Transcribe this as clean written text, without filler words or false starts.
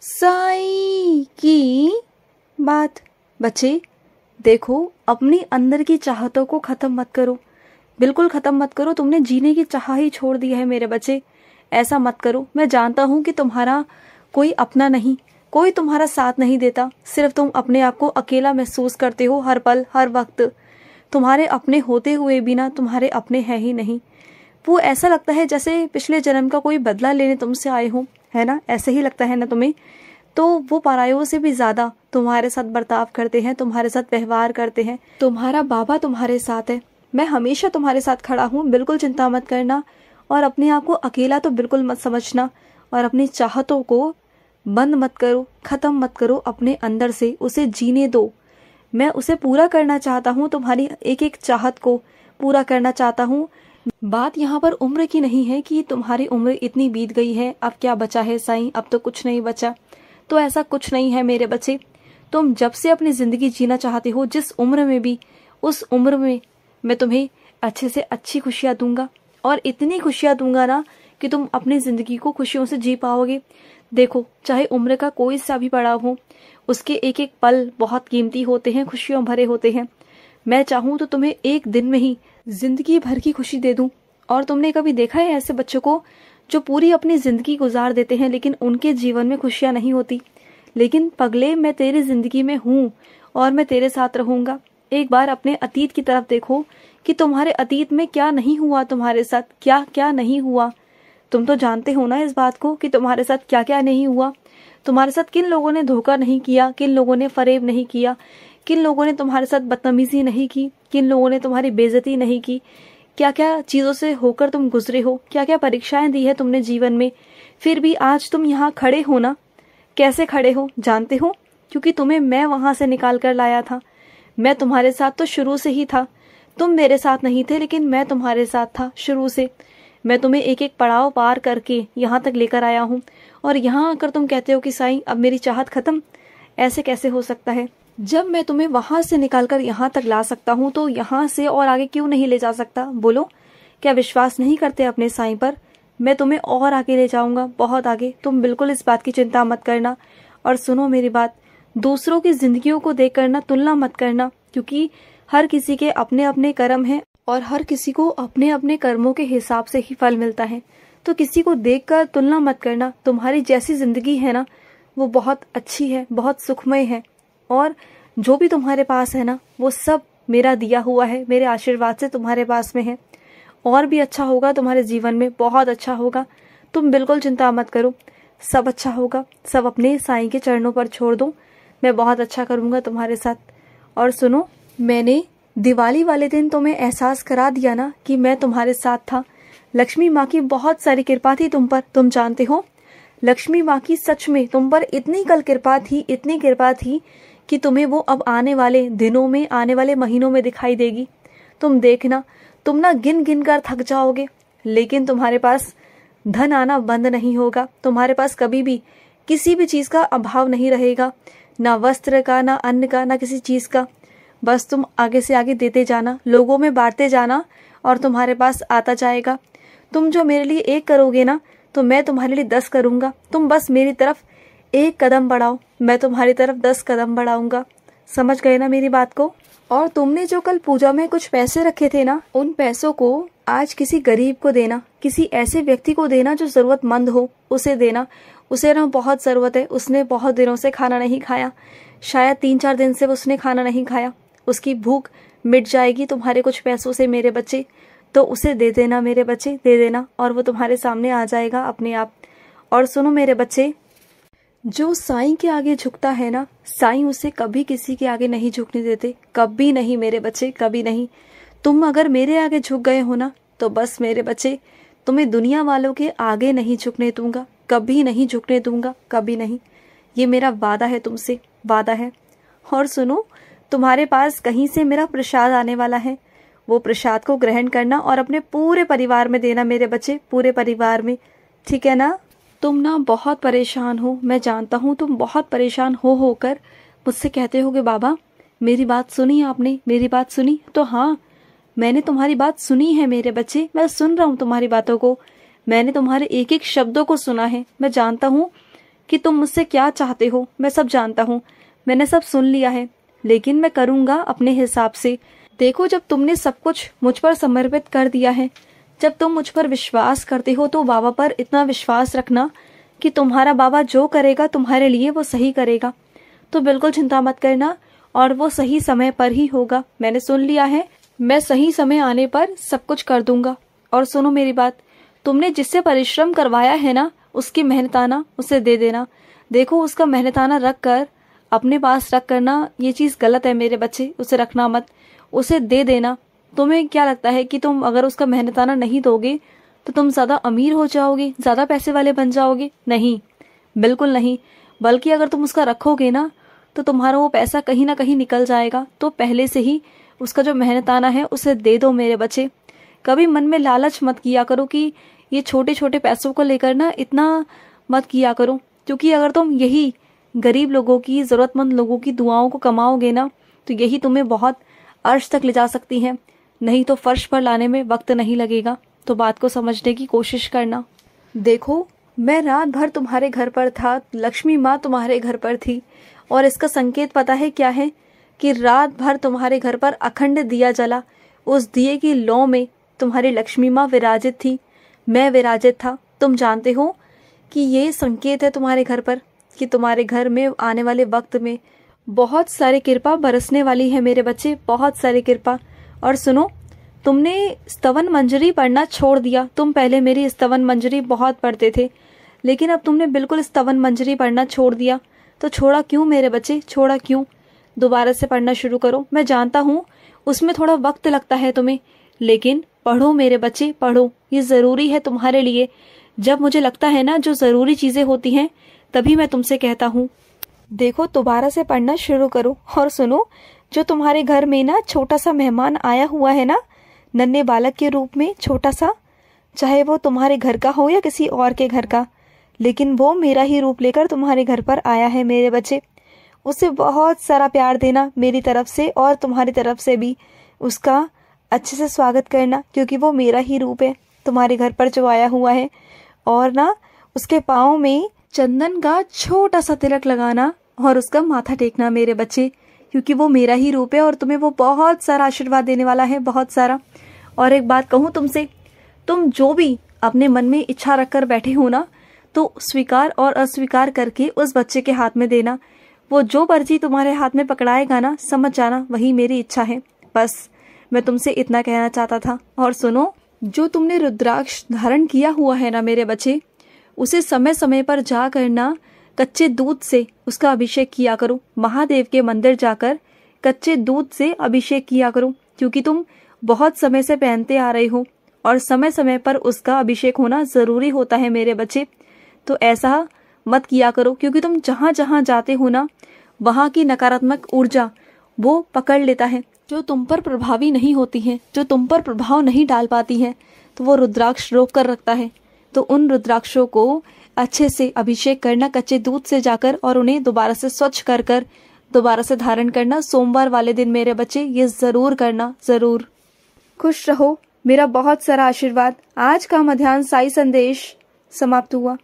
साईं की बात। बच्चे देखो, अपनी अंदर की चाहतों को खत्म मत करो, बिल्कुल खत्म मत करो। तुमने जीने की चाह ही छोड़ दी है मेरे बच्चे, ऐसा मत करो। मैं जानता हूँ कि तुम्हारा कोई अपना नहीं, कोई तुम्हारा साथ नहीं देता, सिर्फ तुम अपने आप को अकेला महसूस करते हो हर पल हर वक्त। तुम्हारे अपने होते हुए भी ना तुम्हारे अपने हैं ही नहीं। वो ऐसा लगता है जैसे पिछले जन्म का कोई बदला लेने तुमसे आए हो, है ना? ऐसे ही लगता है ना तुम्हें? तो वो परायों से भी ज्यादा तुम्हारे साथ बर्ताव करते हैं, तुम्हारे साथ व्यवहार करते हैं। तुम्हारा बाबा तुम्हारे साथ है, मैं हमेशा तुम्हारे साथ खड़ा हूँ, बिल्कुल चिंता मत करना। और अपने आप को अकेला तो बिल्कुल मत समझना, और अपनी चाहतों को बंद मत करो, खत्म मत करो अपने अंदर से, उसे जीने दो। मैं उसे पूरा करना चाहता हूँ, तुम्हारी एक एक चाहत को पूरा करना चाहता हूँ। बात यहाँ पर उम्र की नहीं है कि तुम्हारी उम्र इतनी बीत गई है, अब क्या बचा है साईं, अब तो कुछ नहीं बचा। तो ऐसा कुछ नहीं है मेरे बच्चे। तुम जब से अपनी जिंदगी जीना चाहते हो, जिस उम्र में भी, उस उम्र में मैं तुम्हें अच्छे से अच्छी खुशियां दूंगा, और इतनी खुशियां दूंगा ना कि तुम अपनी जिंदगी को खुशियों से जी पाओगे। देखो, चाहे उम्र का कोई सा भी पड़ाव हो, उसके एक एक पल बहुत कीमती होते हैं, खुशियों भरे होते हैं। मैं चाहूँ तो तुम्हें एक दिन में ही जिंदगी भर की खुशी दे दूं। और तुमने कभी देखा है ऐसे बच्चों को जो पूरी अपनी जिंदगी गुजार देते हैं लेकिन उनके जीवन में खुशियां नहीं होती? लेकिन पगले, मैं तेरी जिंदगी में हूँ और मैं तेरे साथ रहूंगा। एक बार अपने अतीत की तरफ देखो कि तुम्हारे अतीत में क्या नहीं हुआ तुम्हारे साथ, क्या क्या नहीं हुआ। तुम तो जानते हो ना इस बात को कि तुम्हारे साथ क्या क्या नहीं हुआ। तुम्हारे साथ किन लोगों ने धोखा नहीं किया, किन लोगों ने फरेब नहीं किया, किन लोगों ने तुम्हारे साथ बदतमीजी नहीं की, किन लोगों ने तुम्हारी बेइज्जती नहीं की, क्या क्या चीजों से होकर तुम गुजरे हो, क्या क्या परीक्षाएं दी है तुमने जीवन में। फिर भी आज तुम यहाँ खड़े हो ना, कैसे खड़े हो जानते हो? क्योंकि तुम्हें मैं वहां से निकाल कर लाया था। मैं तुम्हारे साथ तो शुरू से ही था। तुम मेरे साथ नहीं थे लेकिन मैं तुम्हारे साथ था शुरू से। मैं तुम्हें एक एक पड़ाव पार करके यहाँ तक लेकर आया हूँ, और यहाँ आकर तुम कहते हो कि साईं अब मेरी चाहत खत्म। ऐसे कैसे हो सकता है? जब मैं तुम्हें वहां से निकालकर यहाँ तक ला सकता हूँ तो यहाँ से और आगे क्यों नहीं ले जा सकता? बोलो, क्या विश्वास नहीं करते अपने साईं पर? मैं तुम्हें और आगे ले जाऊंगा, बहुत आगे। तुम बिल्कुल इस बात की चिंता मत करना। और सुनो मेरी बात, दूसरों की जिंदगियों को देख करना तुलना मत करना, क्योंकि हर किसी के अपने अपने कर्म हैं और हर किसी को अपने अपने कर्मों के हिसाब से ही फल मिलता है। तो किसी को देखकर तुलना मत करना। तुम्हारी जैसी जिंदगी है ना, वो बहुत अच्छी है, बहुत सुखमय है, और जो भी तुम्हारे पास है ना वो सब मेरा दिया हुआ है, मेरे आशीर्वाद से तुम्हारे पास में है। और भी अच्छा होगा तुम्हारे जीवन में, बहुत अच्छा होगा। तुम बिल्कुल चिंता मत करो, सब अच्छा होगा। सब अपने साईं के चरणों पर छोड़ दो, मैं बहुत अच्छा करूंगा तुम्हारे साथ। और सुनो, मैंने दिवाली वाले दिन तुम्हें एहसास करा दिया ना कि मैं तुम्हारे साथ था। लक्ष्मी माँ की बहुत सारी कृपा थी तुम पर, तुम जानते हो। लक्ष्मी माँ की सच में तुम पर इतनी कल कृपा थी, इतनी कृपा थी कि तुम्हें वो अब आने वाले दिनों में, आने वाले महीनों में दिखाई देगी। तुम देखना, तुम ना गिन गिन कर थक जाओगे, लेकिन तुम्हारे पास धन आना बंद नहीं होगा। तुम्हारे पास कभी भी किसी भी चीज का अभाव नहीं रहेगा, ना वस्त्र का, ना अन्न का, ना किसी चीज का। बस तुम आगे से आगे देते जाना, लोगों में बांटते जाना, और तुम्हारे पास आता जाएगा। तुम जो मेरे लिए एक करोगे ना, तो मैं तुम्हारे लिए 10 करूंगा। तुम बस मेरी तरफ एक कदम बढ़ाओ, मैं तुम्हारी तरफ 10 कदम बढ़ाऊंगा। समझ गए ना मेरी बात को? और तुमने जो कल पूजा में कुछ पैसे रखे थे ना, उन पैसों को आज किसी गरीब को देना, किसी ऐसे व्यक्ति को देना जो जरूरतमंद हो, उसे देना। उसे ना बहुत जरूरत है, उसने बहुत दिनों से खाना नहीं खाया, शायद 3-4 दिन से उसने खाना नहीं खाया। उसकी भूख मिट जाएगी तुम्हारे कुछ पैसों से मेरे बच्चे। तो उसे दे देना मेरे बच्चे, दे देना, और वो तुम्हारे सामने आ जाएगा अपने आप। और सुनो मेरे बच्चे, जो साईं के आगे झुकता है ना, साईं उसे कभी किसी के आगे नहीं झुकने देते, कभी नहीं मेरे बच्चे, कभी नहीं। तुम अगर मेरे आगे झुक गए हो ना, तो बस मेरे बच्चे, तुम्हें दुनिया वालों के आगे नहीं झुकने दूंगा, कभी नहीं झुकने दूंगा, कभी नहीं। ये मेरा वादा है तुमसे, वादा है। और सुनो, तुम्हारे पास कहीं से मेरा प्रसाद आने वाला है, वो प्रसाद को ग्रहण करना और अपने पूरे परिवार में देना मेरे बच्चे, पूरे परिवार में, ठीक है ना? तुम ना बहुत परेशान हो, मैं जानता हूँ तुम बहुत परेशान हो होकर मुझसे कहते होगे बाबा मेरी बात सुनी आपने, मेरी बात सुनी? तो हाँ, मैंने तुम्हारी बात सुनी है मेरे बच्चे, मैं सुन रहा हूँ तुम्हारी बातों को, मैंने तुम्हारे एक एक शब्दों को सुना है। मैं जानता हूँ कि तुम मुझसे क्या चाहते हो, मैं सब जानता हूँ, मैंने सब सुन लिया है, लेकिन मैं करूँगा अपने हिसाब से। देखो, जब तुमने सब कुछ मुझ पर समर्पित कर दिया है, जब तुम मुझ पर विश्वास करते हो, तो बाबा पर इतना विश्वास रखना कि तुम्हारा बाबा जो करेगा तुम्हारे लिए वो सही करेगा। तो बिल्कुल चिंता मत करना, और वो सही समय पर ही होगा। मैंने सुन लिया है, मैं सही समय आने पर सब कुछ कर दूंगा। और सुनो मेरी बात, तुमने जिससे परिश्रम करवाया है ना, उसकी मेहनताना उसे दे देना। देखो, उसका मेहनताना रख कर अपने पास रख करना, ये चीज़ गलत है मेरे बच्चे, उसे रखना मत, उसे दे देना। तुम्हें क्या लगता है कि तुम अगर उसका मेहनताना नहीं दोगे तो तुम ज़्यादा अमीर हो जाओगे, ज़्यादा पैसे वाले बन जाओगे? नहीं, बिल्कुल नहीं। बल्कि अगर तुम उसका रखोगे ना, तो तुम्हारा वो पैसा कहीं ना कहीं निकल जाएगा। तो पहले से ही उसका जो मेहनताना है उसे दे दो मेरे बच्चे। कभी मन में लालच मत किया करो कि ये छोटे छोटे पैसों को लेकर ना इतना मत किया करो, क्योंकि अगर तुम यही गरीब लोगों की, ज़रूरतमंद लोगों की दुआओं को कमाओगे ना, तो यही तुम्हें बहुत अर्श तक ले जा सकती है, नहीं तो फर्श पर लाने में वक्त नहीं लगेगा। तो बात को समझने की कोशिश करना। देखो, मैं रात भर तुम्हारे घर पर था, लक्ष्मी माँ तुम्हारे घर पर थी, और इसका संकेत पता है क्या है? कि रात भर तुम्हारे घर पर अखंड दिया जला, उस दिए की लौ में तुम्हारी लक्ष्मी माँ विराजित थी, मैं विराजित था। तुम जानते हो कि ये संकेत है तुम्हारे घर पर कि तुम्हारे घर में आने वाले वक्त में बहुत सारी कृपा बरसने वाली है मेरे बच्चे, बहुत सारी कृपा। और सुनो, तुमने स्तवन मंजरी पढ़ना छोड़ दिया। तुम पहले मेरी स्तवन मंजरी बहुत पढ़ते थे, लेकिन अब तुमने बिल्कुल स्तवन मंजरी पढ़ना छोड़ दिया। तो छोड़ा क्यों मेरे बच्चे, छोड़ा क्यों? दोबारा से पढ़ना शुरू करो। मैं जानता हूँ उसमें थोड़ा वक्त लगता है तुम्हें, लेकिन पढ़ो मेरे बच्चे, पढ़ो, ये ज़रूरी है तुम्हारे लिए। जब मुझे लगता है ना जो ज़रूरी चीज़ें होती हैं, तभी मैं तुमसे कहता हूँ। देखो, दोबारा से पढ़ना शुरू करो। और सुनो, जो तुम्हारे घर में ना छोटा सा मेहमान आया हुआ है ना, नन्हे बालक के रूप में छोटा सा, चाहे वो तुम्हारे घर का हो या किसी और के घर का, लेकिन वो मेरा ही रूप लेकर तुम्हारे घर पर आया है मेरे बच्चे। उसे बहुत सारा प्यार देना मेरी तरफ से और तुम्हारी तरफ से भी। उसका अच्छे से स्वागत करना, क्योंकि वो मेरा ही रूप है तुम्हारे घर पर जो आया हुआ है। और ना उसके पाँव में चंदन का छोटा सा तिलक लगाना और उसका माथा टेकना मेरे बच्चे, क्योंकि वो मेरा ही रूप है और तुम्हें वो बहुत सारा आशीर्वाद देने वाला है, बहुत सारा। और एक बात कहूँ तुमसे, तुम जो भी अपने मन में इच्छा रखकर बैठे हो ना, तो स्वीकार और अस्वीकार करके उस बच्चे के हाथ में देना। वो जो पर्ची तुम्हारे हाथ में पकड़ाएगा ना, समझ जाना वही मेरी इच्छा है। बस मैं तुमसे इतना कहना चाहता था। और सुनो, जो तुमने रुद्राक्ष धारण किया हुआ है ना मेरे बच्चे, उसे समय समय पर जा करना कच्चे दूध से उसका अभिषेक किया करो। महादेव के मंदिर जाकर कच्चे दूध से अभिषेक किया करो, क्योंकि तुम बहुत समय से पहनते आ रहे हो और समय समय पर उसका अभिषेक होना ज़रूरी होता है मेरे बच्चे। तो ऐसा मत किया करो, क्योंकि तुम जहाँ जहाँ जाते हो ना, वहाँ की नकारात्मक ऊर्जा वो पकड़ लेता है, जो तुम पर प्रभावी नहीं होती है, जो तुम पर प्रभाव नहीं डाल पाती है, तो वो रुद्राक्ष रोक कर रखता है। तो उन रुद्राक्षों को अच्छे से अभिषेक करना कच्चे दूध से जाकर, और उन्हें दोबारा से स्वच्छ कर कर दोबारा से धारण करना सोमवार वाले दिन मेरे बच्चे, ये ज़रूर करना, ज़रूर। खुश रहो, मेरा बहुत सारा आशीर्वाद। आज का मध्याह्न साई संदेश समाप्त हुआ।